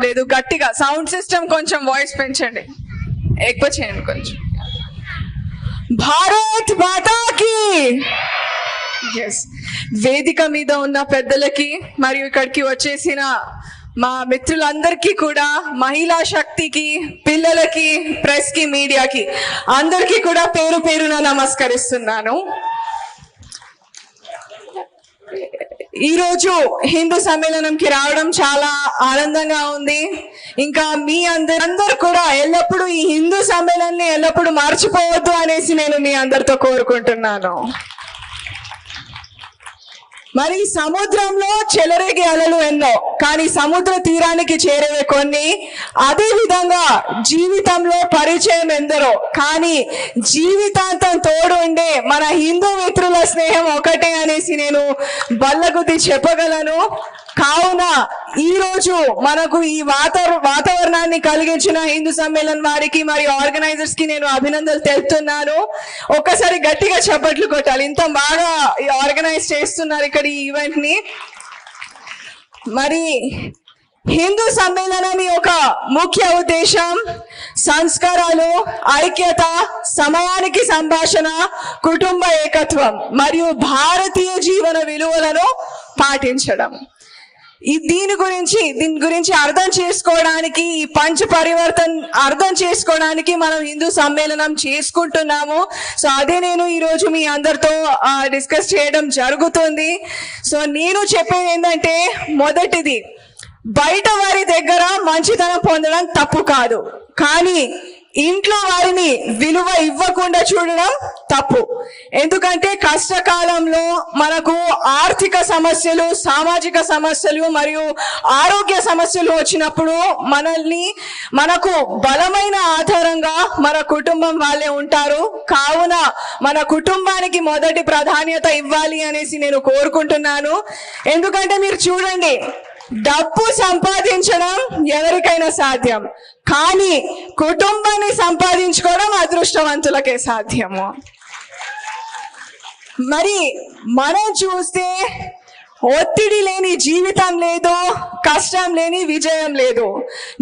లేదు. గట్టిగా sound system కొంచెం వాయిస్ పెంచండి, ఎక్కువ చేయండి కొంచెం. భారత్ మాతాకి. ఎస్, వేదిక మీద ఉన్న పెద్దలకి మరియు ఇక్కడికి వచ్చేసిన మా మిత్రులందరికీ కూడా, మహిళా శక్తికి, పిల్లలకి, ప్రెస్ కి, మీడియాకి అందరికీ కూడా పేరు పేరున నమస్కరిస్తున్నాను. ఈరోజు హిందూ సమ్మేళనంకి రావడం చాలా ఆనందంగా ఉంది. ఇంకా మీ అందరూ కూడా ఎల్లప్పుడూ ఈ హిందూ సమ్మేళనాన్ని ఎల్లప్పుడూ మర్చిపోవద్దు అనేసి నేను మీ అందరితో కోరుకుంటున్నాను. మరి సముద్రంలో చెలరేగే అలలు ఎన్నో, కానీ సముద్ర తీరానికి చేరేవే కొన్ని. అదే విధంగా జీవితంలో పరిచయం ఎందరో, కానీ జీవితాంతం తోడు ఉండే మన హిందూ మిత్రుల స్నేహం ఒకటే అనేసి నేను బల్లగుద్ది చెప్పగలను. కావున ఈ రోజు మనకు ఈ వాతావరణాన్ని కలిగించిన హిందూ సమ్మేళనం వారికి మరియు ఆర్గనైజర్స్ కి నేను అభినందనలు తెలుపుతున్నాను. ఒక్కసారి గట్టిగా చప్పట్లు కొట్టాలి, ఇంత బాగా ఆర్గనైజ్ చేస్తున్నారు ఇక్కడ ఈ ఈవెంట్ ని. మరి హిందూ సమ్మేళనం యొక్క ముఖ్య ఉద్దేశం సంస్కారాలు, ఐక్యత, సమయానికి సంభాషణ, కుటుంబ ఏకత్వం మరియు భారతీయ జీవన విలువలను పాటించడం. దీని గురించి అర్థం చేసుకోవడానికి, ఈ పంచ పరివర్తన్ అర్థం చేసుకోవడానికి మనం హిందూ సమ్మేళనం చేసుకుంటున్నాము. సో అదే నేను ఈరోజు మీ అందరితో డిస్కస్ చేయడం జరుగుతుంది. సో నేను చెప్పేది ఏంటంటే, మొదటిది, బయట వారి దగ్గర మంచితనం పొందడం తప్పు కాదు, కానీ ఇంట్లో వారిని విలువ ఇవ్వకుండా చూడడం తప్పు. ఎందుకంటే కష్టకాలంలో మనకు ఆర్థిక సమస్యలు, సామాజిక సమస్యలు మరియు ఆరోగ్య సమస్యలు వచ్చినప్పుడు మనకు బలమైన ఆధారంగా మన కుటుంబం వాళ్ళే ఉంటారు. కావున మన కుటుంబానికి మొదటి ప్రాధాన్యత ఇవ్వాలి అనేసి నేను కోరుకుంటున్నాను. ఎందుకంటే మీరు చూడండి, డబ్బు సంపాదించడం ఎవరికైనా సాధ్యం, కానీ కుటుంబాన్ని సంపాదించుకోవడం అదృష్టవంతులకే సాధ్యము. మరి మనం చూస్తే ఒత్తిడి లేని జీవితం లేదు, కష్టం లేని విజయం లేదు,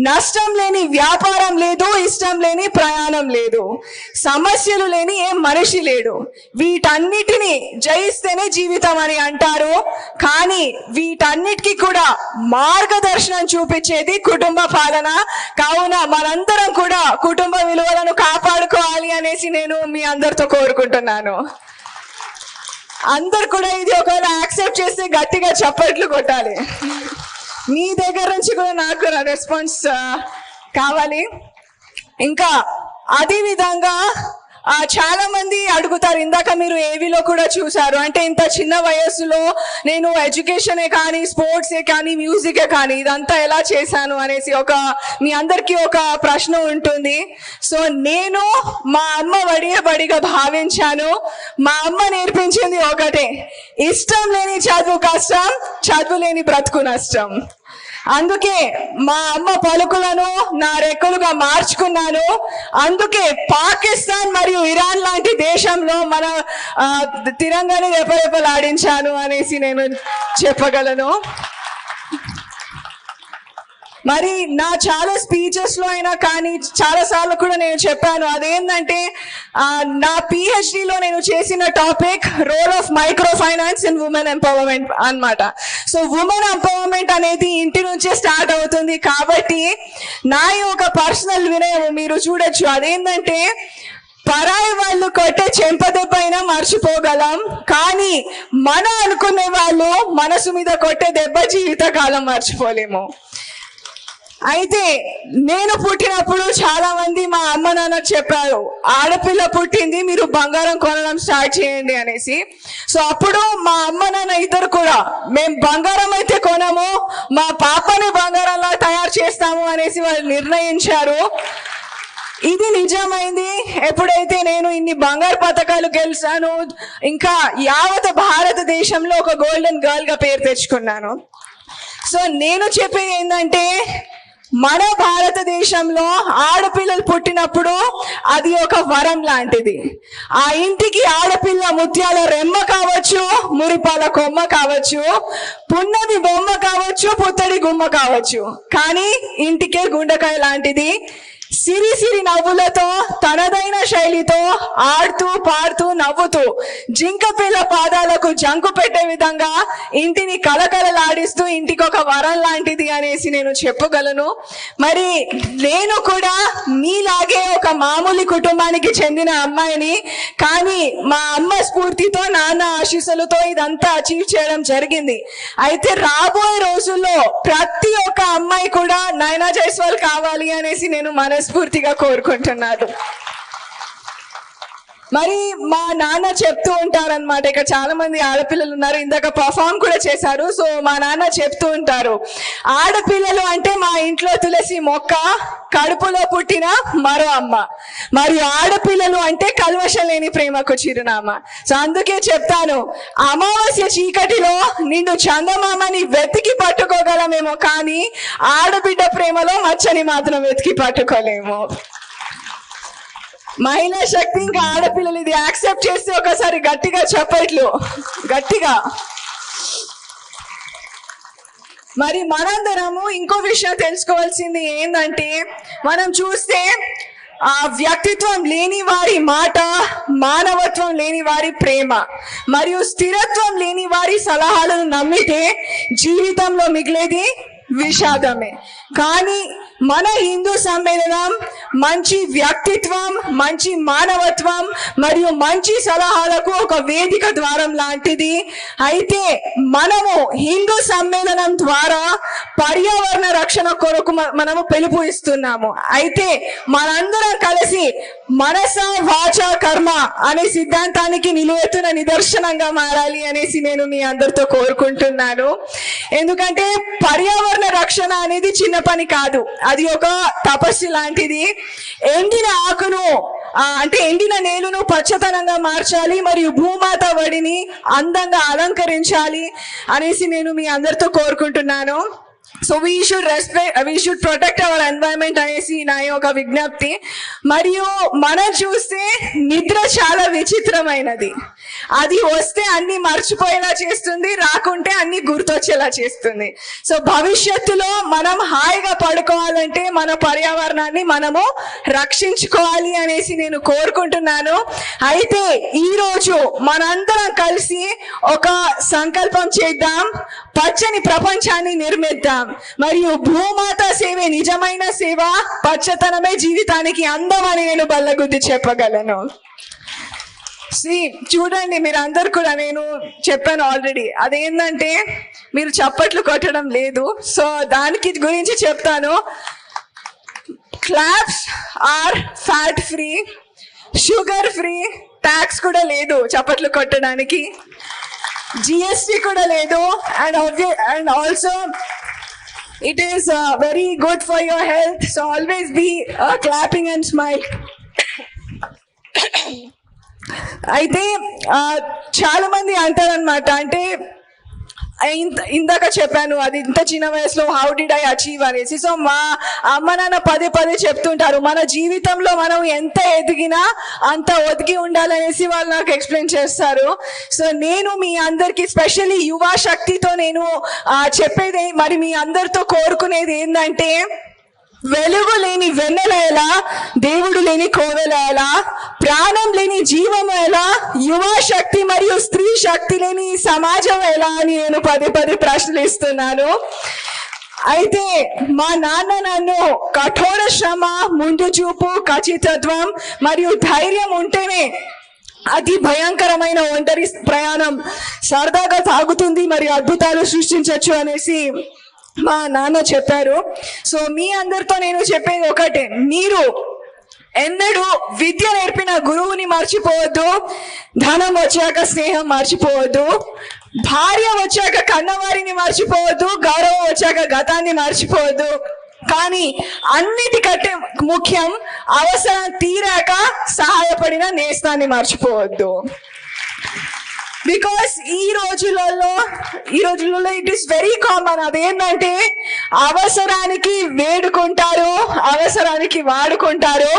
నష్టం లేని వ్యాపారం లేదు, ఇష్టం లేని ప్రయాణం లేదు, సమస్యలు లేని ఏ మనిషి లేడు. వీటన్నిటిని జయిస్తేనే జీవితం అని అంటారు, కానీ వీటన్నిటికీ కూడా మార్గదర్శనం చూపించేది కుటుంబ పాలన. కావున మనందరం కూడా కుటుంబ విలువలను కాపాడుకోవాలి అనేసి నేను మీ అందరితో కోరుకుంటున్నాను. అందరు కూడా ఇది ఒకవేళ యాక్సెప్ట్ చేస్తే గట్టిగా చప్పట్లు కొట్టాలి. మీ దగ్గర నుంచి కూడా నాకు రెస్పాన్స్ కావాలి. ఇంకా అదే విధంగా చాలా మంది అడుగుతారు, ఇందాక మీరు ఏవీలో కూడా చూసారు, అంటే ఇంత చిన్న వయస్సులో నేను ఎడ్యుకేషనే కానీ, స్పోర్ట్సే కానీ, మ్యూజికే కానీ ఇదంతా ఎలా చేశాను అనేసి మీ అందరికీ ఒక ప్రశ్న ఉంటుంది. సో నేను మా అమ్మ బడిగా భావించాను. మా అమ్మ నేర్పించింది ఒకటే, ఇష్టం లేని చదువు కష్టం, చదువు లేని బ్రతుకు నష్టం. అందుకే మా అమ్మ పలుకులను నా రెక్కలుగా మార్చుకున్నాను. అందుకే పాకిస్తాన్ మరియు ఇరాన్ లాంటి దేశంలో మన తిరంగాని రెపరెపలాడించాను అనేసి నేను చెప్పగలను. మరి నా చాలా స్పీచెస్ లో అయినా కానీ చాలా సార్లు కూడా నేను చెప్పాను, అదేంటంటే నా పిహెచ్డిలో నేను చేసిన topic role of microfinance in women empowerment అన్నమాట. సో ఉమెన్ ఎంపవర్మెంట్ అనేది ఇంటి నుంచే స్టార్ట్ అవుతుంది. కాబట్టి నా యొక్క పర్సనల్ వినయం మీరు చూడొచ్చు, అదేంటంటే పరాయి వాళ్ళు కొట్టే చెంపదెబ్బ అయినా మర్చిపోగలం, కానీ అనుకునే వాళ్ళు మనసు మీద కొట్టే దెబ్బ జీవితకాలం మర్చిపోలేము. అయితే నేను పుట్టినప్పుడు చాలా మంది మా అమ్మ నాన్న చెప్పారు, ఆడపిల్ల పుట్టింది, మీరు బంగారం కొనడం స్టార్ట్ చేయండి అనేసి. సో అప్పుడు మా అమ్మ నాన్న ఇద్దరు కూడా, మేము బంగారం అయితే కొనము, మా పాపని బంగారంలా తయారు చేస్తాము అనేసి వాళ్ళు నిర్ణయించారు. ఇది నిజమైంది ఎప్పుడైతే నేను ఇన్ని బంగారు పథకాలు గెలిచాను, ఇంకా యావత్ భారతదేశంలో ఒక గోల్డెన్ గర్ల్ గా పేరు తెచ్చుకున్నాను. సో నేను చెప్పేది ఏంటంటే, మన భారతదేశంలో ఆడపిల్లలు పుట్టినప్పుడు అది ఒక వరం లాంటిది. ఆ ఇంటికి ఆడపిల్ల ముత్యాల రెమ్మ కావచ్చు, మురిపాల కొమ్మ కావచ్చు, పున్నమి బొమ్మ కావచ్చు, పుత్తడి గుమ్మ కావచ్చు, కానీ ఇంటికే గుండెకాయ లాంటిది. సిరి సిరి నవ్వులతో తనదైన శైలితో ఆడుతూ పాడుతూ నవ్వుతూ జింక పిల్ల పాదాలకు జంకు పెట్టే విధంగా ఇంటిని కలకలలాడిస్తూ ఇంటికి ఒక వరం లాంటిది అనేసి నేను చెప్పగలను. మరి నేను కూడా మీలాగే ఒక మామూలు కుటుంబానికి చెందిన అమ్మాయిని, కానీ మా అమ్మ స్ఫూర్తితో నాన్న ఆశీస్సులతో ఇదంతా అచీవ్ చేయడం జరిగింది. అయితే రాబోయే రోజుల్లో ప్రతి ఒక్క అమ్మాయి కూడా నైనా జైస్వాల్ కావాలి అనేసి నేను మనస్ఫూర్తిగా కోరుకుంటున్నాను. మరి మా నాన్న చెప్తూ ఉంటారనమాట, ఇక్కడ చాలా మంది ఆడపిల్లలు ఉన్నారు, ఇందాక పర్ఫామ్ కూడా చేశారు. సో మా నాన్న చెప్తూ ఉంటారు, ఆడపిల్లలు అంటే మా ఇంట్లో తులసి మొక్క, కడుపులో పుట్టిన మరో అమ్మ, మరియు ఆడపిల్లలు అంటే కల్మషం లేని ప్రేమకు చిరునామా. సో అందుకే చెప్తాను, అమావాస్య చీకటిలో నిన్ను చందమామని వెతికి పట్టుకోగలమేమో, కానీ ఆడబిడ్డ ప్రేమలో మచ్చని మాత్రం వెతికి పట్టుకోలేము. మహిళా శక్తి ఇంకా ఆడపిల్లలు ఇది యాక్సెప్ట్ చేస్తే ఒకసారి గట్టిగా చెప్పట్లు, గట్టిగా. మరి మనందరము ఇంకో విషయం తెలుసుకోవాల్సింది ఏంటంటే, మనం చూస్తే ఆ వ్యక్తిత్వం లేని వారి మాట, మానవత్వం లేని వారి ప్రేమ, మరియు స్థిరత్వం లేని వారి సలహాలను నమ్మితే జీవితంలో మిగిలేది విషాదమే. కానీ మన హిందూ సమ్మేళనం మంచి వ్యక్తిత్వం, మంచి మానవత్వం మరియు మంచి సలహాలకు ఒక వేదిక ద్వారం లాంటిది. అయితే మనము హిందూ సమ్మేళనం ద్వారా పర్యావరణ రక్షణ కొరకు మనము పిలుపు ఇస్తున్నాము. అయితే మనందరం కలిసి మనస వాచ కర్మ అనే సిద్ధాంతానికి నిలువెత్తున నిదర్శనంగా మారాలి అనేసి నేను మీ అందరితో కోరుకుంటున్నాను. ఎందుకంటే పర్యావరణ రక్షణ అనేది చిన్న పని కాదు, అది ఒక తపస్సు లాంటిది. ఎండిన ఆకును అంటే ఎండిన నేలను పచ్చతనంగా మార్చాలి, మరియు భూమాత వడిని అందంగా అలంకరించాలి అనేసి నేను మీ అందరితో కోరుకుంటున్నాను. So we should protect our environment అనేసి నా యొక్క విజ్ఞప్తి. మరియు మనం చూస్తే నిద్ర చాలా విచిత్రమైనది, అది వస్తే అన్ని మర్చిపోయేలా చేస్తుంది, రాకుంటే అన్ని గుర్తొచ్చేలా చేస్తుంది. సో భవిష్యత్తులో మనం హాయిగా పడుకోవాలంటే మన పర్యావరణాన్ని మనము రక్షించుకోవాలి అనేసి నేను కోరుకుంటున్నాను. అయితే ఈరోజు మనందరం కలిసి ఒక సంకల్పం చేద్దాం, పచ్చని ప్రపంచాన్ని నిర్మిద్దాం, మరియు భూమాత సేవే నిజమైన సేవ, పచ్చతనమే జీవితానికి అందం అని నేను బల్లగుద్ది చెప్పగలను. చూడండి, మీరు అందరు కూడా, నేను చెప్పాను ఆల్రెడీ, అదేంటంటే మీరు చప్పట్లు కొట్టడం లేదు. సో దానికి గురించి చెప్తాను. Claps are fat free, sugar free, tax కూడా లేదు చప్పట్లు కొట్టడానికి, జిఎస్టీ కూడా లేదు, and also it is very good for your health. So always be clapping and smile. అయితే చాలా మంది అంటారనమాట, అంటే ఇందాక చెప్పాను అది ఇంత చిన్న వయసులో హౌ డిడ్ ఐ అచీవ్ అనేసి. సో మా అమ్మ నాన్న పదే పదే చెప్తుంటారు, మన జీవితంలో మనం ఎంత ఎదిగినా అంత ఒదిగి ఉండాలనేసి వాళ్ళు నాకు ఎక్స్ప్లెయిన్ చేస్తారు. సో నేను మీ అందరికి స్పెషల్లీ యువ శక్తితో నేను చెప్పేది, మరి మీ అందరితో కోరుకునేది ఏంటంటే, వెలుగు లేని వెన్నెల ఎలా, దేవుడు లేని కోవెల ఎలా, ప్రాణం లేని జీవము ఎలా, యువ శక్తి మరియు స్త్రీ శక్తి లేని సమాజం ఎలా అని నేను పదే పదే ప్రశ్నలు ఇస్తున్నాను. అయితే మా నాన్న నన్ను కఠోర శ్రమ, ముందు చూపు, ఖచ్చితత్వం మరియు ధైర్యం ఉంటేనే అతి భయంకరమైన ఒంటరి ప్రయాణం సరదాగా సాగుతుంది మరియు అద్భుతాలు సృష్టించవచ్చు అనేసి మా నాన్న చెప్పారు. సో మీ అందరితో నేను చెప్పేది ఒకటే, మీరు ఎన్నడూ విద్య నేర్పిన గురువుని మర్చిపోవద్దు, ధనం వచ్చాక స్నేహం మర్చిపోవద్దు, భార్య వచ్చాక కన్నవారిని మర్చిపోవద్దు, గౌరవం వచ్చాక గతాన్ని మర్చిపోవద్దు, కానీ అన్నిటికంటే ముఖ్యం అవసరం తీరాక సహాయపడిన నేస్తాన్ని మర్చిపోవద్దు. బికాస్ ఈ రోజులలో ఇట్ ఈస్ వెరీ కామన్. అదేంటంటే అవసరానికి వేడుకుంటారు, అవసరానికి వాడుకుంటారు,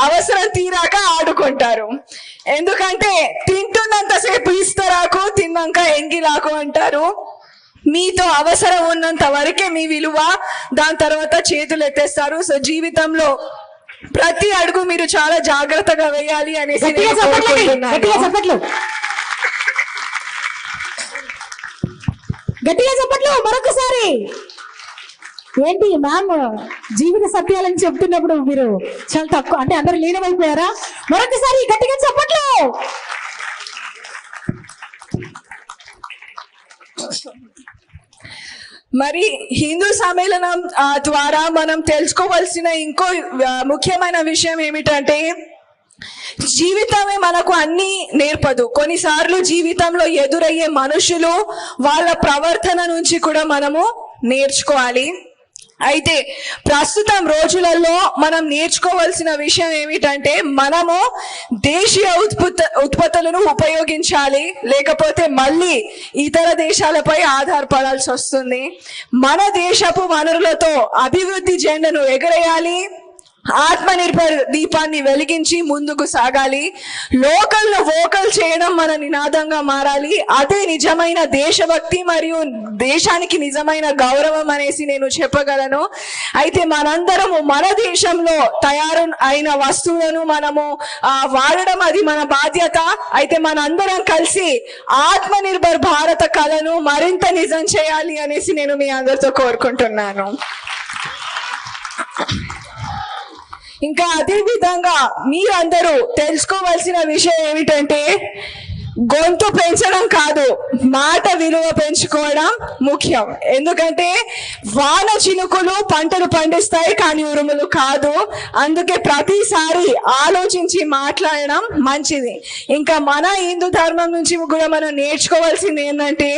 అవసరం తీరాక ఆడుకుంటారు. ఎందుకంటే తింటున్నంతసేపు ఇస్తరాకు, తిన్నాక ఎంగిలాకు అంటారు. మీతో అవసరం ఉన్నంత వరకే మీ విలువ, దాని తర్వాత చేతులు ఎత్తేస్తారు. సో జీవితంలో ప్రతి అడుగు మీరు చాలా జాగ్రత్తగా వేయాలి అనేసి గట్టిగా చెప్పట్లు మరొకసారి. ఏంటి మ్యామ్ జీవిత సత్యాలని చెప్తున్నప్పుడు మీరు చాలా తక్కువ అంటే అందరు లీనమైపోయారా? మరొకసారి గట్టిగా చెప్పట్లు. మరి హిందూ సమ్మేళనం ద్వారా మనం తెలుసుకోవాల్సిన ఇంకో ముఖ్యమైన విషయం ఏమిటంటే జీవితమే మనకు అన్ని నేర్పదు. కొన్నిసార్లు జీవితంలో ఎదురయ్యే మనుషులు, వాళ్ళ ప్రవర్తన నుంచి కూడా మనము నేర్చుకోవాలి. అయితే ప్రస్తుతం రోజులలో మనం నేర్చుకోవాల్సిన విషయం ఏమిటంటే మనము దేశీయ ఉత్పత్తులను ఉపయోగించాలి, లేకపోతే మళ్ళీ ఇతర దేశాలపై ఆధారపడాల్సి వస్తుంది. మన దేశపు వనరులతో అభివృద్ధి జెండాను ఎగరేయాలి, ఆత్మనిర్భర్ దీపాన్ని వెలిగించి ముందుకు సాగాలి. లోకల్ వోకల్ చేయడం మన నినాదంగా మారాలి. అదే నిజమైన దేశభక్తి మరియు దేశానికి నిజమైన గౌరవం అనేసి నేను చెప్పగలను. అయితే మనందరము మన దేశంలో తయారు అయిన వస్తువులను మనము వాడడం అది మన బాధ్యత. అయితే మనందరం కలిసి ఆత్మనిర్భర్ భారత కళను మరింత నిజం చేయాలి అనేసి నేను మీ అందరితో కోరుకుంటున్నాను. ఇంకా అదే విధంగా మీరందరూ తెలుసుకోవాల్సిన విషయం ఏమిటంటే గొంతు పెంచడం కాదు, మాట విలువ పెంచుకోవడం ముఖ్యం. ఎందుకంటే వాన చినుకులు పంటలు పండిస్తాయి కానీ ఉరుములు కాదు. అందుకే ప్రతిసారి ఆలోచించి మాట్లాడడం మంచిది. ఇంకా మన హిందూ ధర్మం నుంచి కూడా మనం నేర్చుకోవాల్సింది ఏంటంటే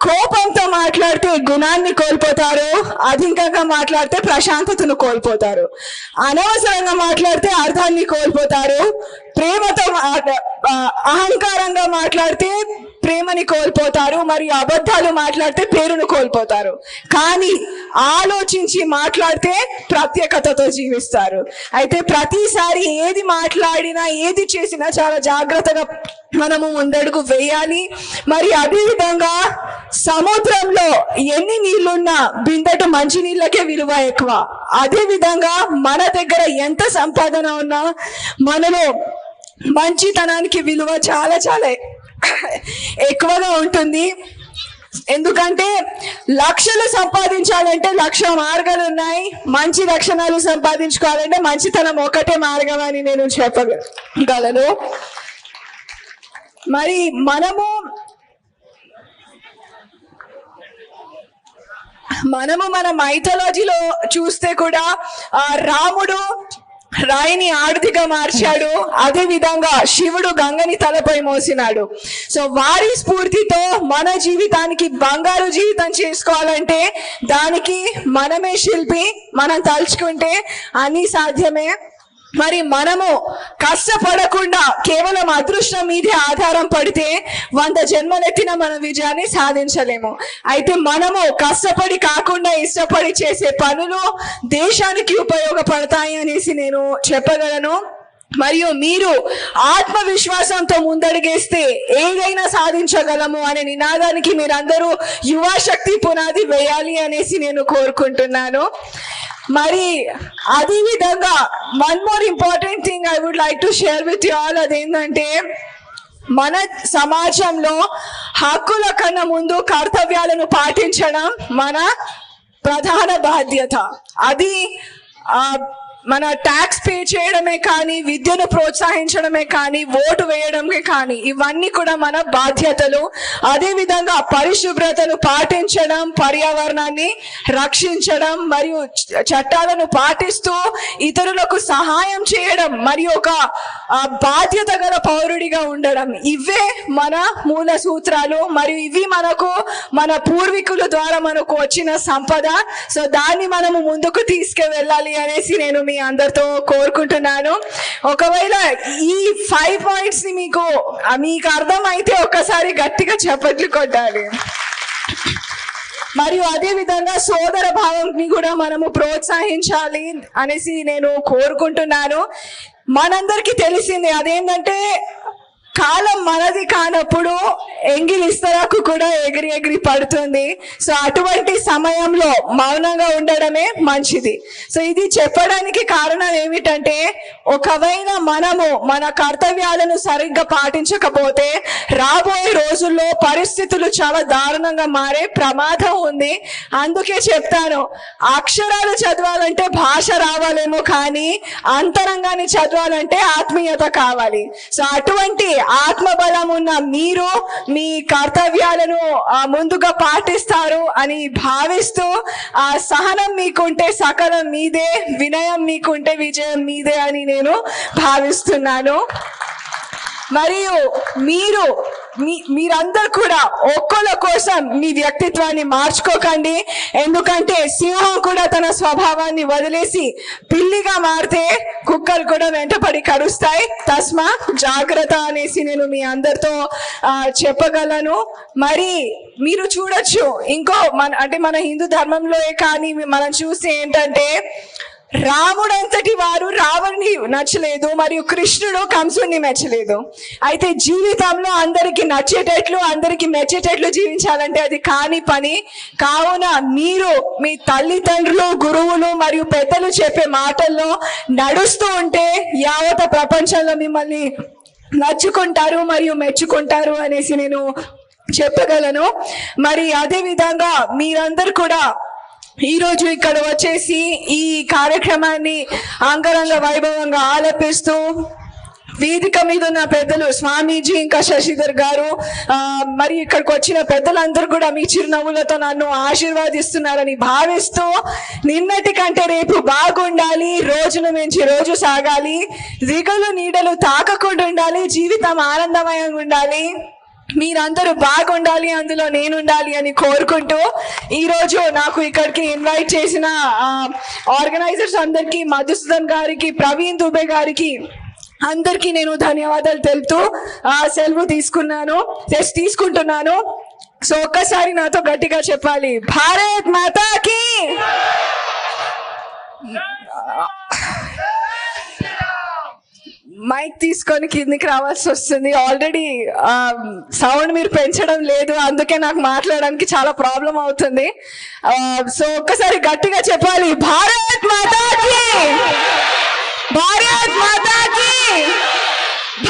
కోపంతో మాట్లాడితే గుణాన్ని కోల్పోతారు, అధికంగా మాట్లాడితే ప్రశాంతతను కోల్పోతారు, అనవసరంగా మాట్లాడితే అర్థాన్ని కోల్పోతారు, ప్రేమతో అహంకారంగా మాట్లాడితే ప్రేమని కోల్పోతారు, మరియు అబద్ధాలు మాట్లాడితే పేరును కోల్పోతారు. కానీ ఆలోచించి మాట్లాడితే ప్రత్యేకతతో జీవిస్తారు. అయితే ప్రతిసారి ఏది మాట్లాడినా ఏది చేసినా చాలా జాగ్రత్తగా మనము ముందడుగు వేయాలి. మరి అదే విధంగా సముద్రంలో ఎన్ని నీళ్లున్నా బిందెటు మంచి నీళ్ళకే విలువ ఎక్కువ. అదే విధంగా మన దగ్గర ఎంత సంపాదన ఉన్నా మనలో మంచితనానికి విలువ చాలా చాలా ఎక్కువగా ఉంటుంది. ఎందుకంటే లక్షలు సంపాదించాలంటే 1,00,000 మార్గాలు ఉన్నాయి, మంచి లక్షణాలు సంపాదించుకోవాలంటే మంచితనం ఒకటే మార్గం అని నేను చెప్పగలను. మరి మనము మన మైథాలజీలో చూస్తే కూడా రాముడు రాయిని ఆడుదిగా మార్చాడు, అదే విధంగా శివుడు గంగని తలపై మోసినాడు. సో వారి స్ఫూర్తితో మన జీవితానికి బంగారు జీవితం చేసుకోవాలంటే దానికి మనమే శిల్పి. మనం తలుచుకుంటే అన్ని సాధ్యమే. మరి మనము కష్టపడకుండా కేవలం అదృష్టం మీదే ఆధారం పడితే 100 జన్మలెత్తిన మన విజయాన్ని సాధించలేము. అయితే మనము కష్టపడి కాకుండా ఇష్టపడి చేసే పనులు దేశానికి ఉపయోగపడతాయి అనేసి నేను చెప్పగలను. మరియు మీరు ఆత్మవిశ్వాసంతో ముందడిగేస్తే ఏదైనా సాధించగలము అనే నినాదానికి మీరందరూ యువశక్తి పునాది వేయాలి అనేసి నేను కోరుకుంటున్నాను. మరి అదే విధంగా one more important thing I would like to share with you all. అదేంటంటే మన సమాజంలో హక్కుల కన్నా ముందు కర్తవ్యాలను పాటించడం మన ప్రధాన బాధ్యత. అది మన ట్యాక్స్ పే చేయడమే కానీ, విద్యను ప్రోత్సహించడమే కానీ, ఓటు వేయడమే కానీ, ఇవన్నీ కూడా మన బాధ్యతలు. అదే విధంగా పరిశుభ్రతను పాటించడం, పర్యావరణాన్ని రక్షించడం మరియు చట్టాలను పాటిస్తూ ఇతరులకు సహాయం చేయడం మరియు ఒక బాధ్యత గల పౌరుడిగా ఉండడం, ఇవే మన మూల సూత్రాలు. మరియు ఇవి మనకు మన పూర్వీకుల ద్వారా మనకు వచ్చిన సంపద. సో దాన్ని మనము ముందుకు తీసుకువెళ్ళాలి అనేసి నేను మీ మీ అందరితో కోరుకుంటున్నాను. ఒకవేళ ఈ 5 పాయింట్స్ ని మీకు అర్థమైతే ఒక్కసారి గట్టిగా చప్పట్లు కొట్టాలి. మరియు అదే విధంగా సోదర భావంని కూడా మనము ప్రోత్సహించాలి అనేసి నేను కోరుకుంటున్నాను. మనందరికీ తెలిసింది అదేంటంటే కాలం మనది కానప్పుడు ఎంగిలి ఇస్తరాకు కూడా ఎగిరి ఎగిరి పడుతుంది. సో అటువంటి సమయంలో మౌనంగా ఉండడమే మంచిది. సో ఇది చెప్పడానికి కారణం ఏమిటంటే ఒకవేళ మనము మన కర్తవ్యాలను సరిగ్గా పాటించకపోతే రాబోయే రోజుల్లో పరిస్థితులు చాలా దారుణంగా మారే ప్రమాదం ఉంది. అందుకే చెప్తాను, అక్షరాలు చదవాలంటే భాష రావాలేమో కానీ అంతరంగాన్ని చదవాలంటే ఆత్మీయత కావాలి. సో అటువంటి ఆత్మబలం ఉన్న మీరు మీ కర్తవ్యాలను ముందుగా పాటిస్తారు అని భావిస్తూ ఆ సహనం మీకుంటే సకలం మీదే, వినయం మీకుంటే విజయం మీదే అని నేను భావిస్తున్నాను. మరియు మీరందరూ కూడా ఒక్కళ్ళ కోసం మీ వ్యక్తిత్వాన్ని మార్చుకోకండి. ఎందుకంటే సింహం కూడా తన స్వభావాన్ని వదిలేసి పిల్లిగా మారితే కుక్కలు కూడా వెంటపడి కరుస్తాయి. తస్మా జాగ్రత్త అనేసి నేను మీ అందరితో చెప్పగలను. మరి మీరు చూడొచ్చు ఇంకో మన హిందూ ధర్మంలో కానీ మనం చూస్తే ఏంటంటే రాముడంతటి వారు రావణ్ణి నచ్చలేదు, మరియు కృష్ణుడు కంసుడిని మెచ్చలేదు. అయితే జీవితంలో అందరికి నచ్చేటట్లు అందరికి మెచ్చేటట్లు జీవించాలంటే అది కాని పని. కావున మీరు మీ తల్లిదండ్రులు, గురువులు మరియు పెద్దలు చెప్పే మాటల్లో నడుస్తూ ఉంటే యావత ప్రపంచంలో మిమ్మల్ని నచ్చుకుంటారు మరియు మెచ్చుకుంటారు అనేసి నేను చెప్పగలను. మరి అదే విధంగా మీరందరూ కూడా ఈరోజు ఇక్కడ వచ్చేసి ఈ కార్యక్రమాన్ని అంగరంగ వైభవంగా ఆలపిస్తూ వేదిక మీద ఉన్న పెద్దలు స్వామీజీ ఇంకా శశిధర్ గారు మరి ఇక్కడికి వచ్చిన పెద్దలందరూ కూడా మీ చిరునవ్వులతో నన్ను ఆశీర్వాదిస్తున్నారని భావిస్తూ నిన్నటి కంటే రేపు బాగుండాలి, రోజును మించి రోజు సాగాలి, దిగులు నీడలు తాకకుండా ఉండాలి, జీవితం ఆనందమయంగా ఉండాలి, మీరందరూ బాగుండాలి, అందులో నేనుండాలి అని కోరుకుంటూ ఈరోజు నాకు ఇక్కడికి ఇన్వైట్ చేసిన ఆర్గనైజర్స్ అందరికీ, మధుసూదన్ గారికి, ప్రవీణ్ దుబే గారికి అందరికీ నేను ధన్యవాదాలు తెలుపుతూ సెలవు తీసుకుంటున్నాను. సో ఒక్కసారి నాతో గట్టిగా చెప్పాలి, భారత్ మాతాకి. మైక్ తీసుకొని కిందికి రావాల్సి వస్తుంది. ఆల్రెడీ సౌండ్ మీరు పెంచడం లేదు, అందుకే నాకు మాట్లాడడానికి చాలా ప్రాబ్లం అవుతుంది. సో ఒక్కసారి గట్టిగా చెప్పాలి, భారత్ మాతాకి, భారత్ మాతాకి,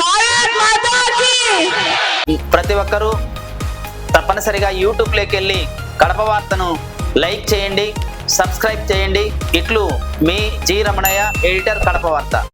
భారత్ మాతాకి. ప్రతి ఒక్కరూ తప్పనిసరిగా యూట్యూబ్లోకి వెళ్ళి కడప వార్తను లైక్ చేయండి, సబ్స్క్రైబ్ చేయండి. ఇట్లు మీ జి రమణయ్య, ఎడిటర్, కడప వార్త.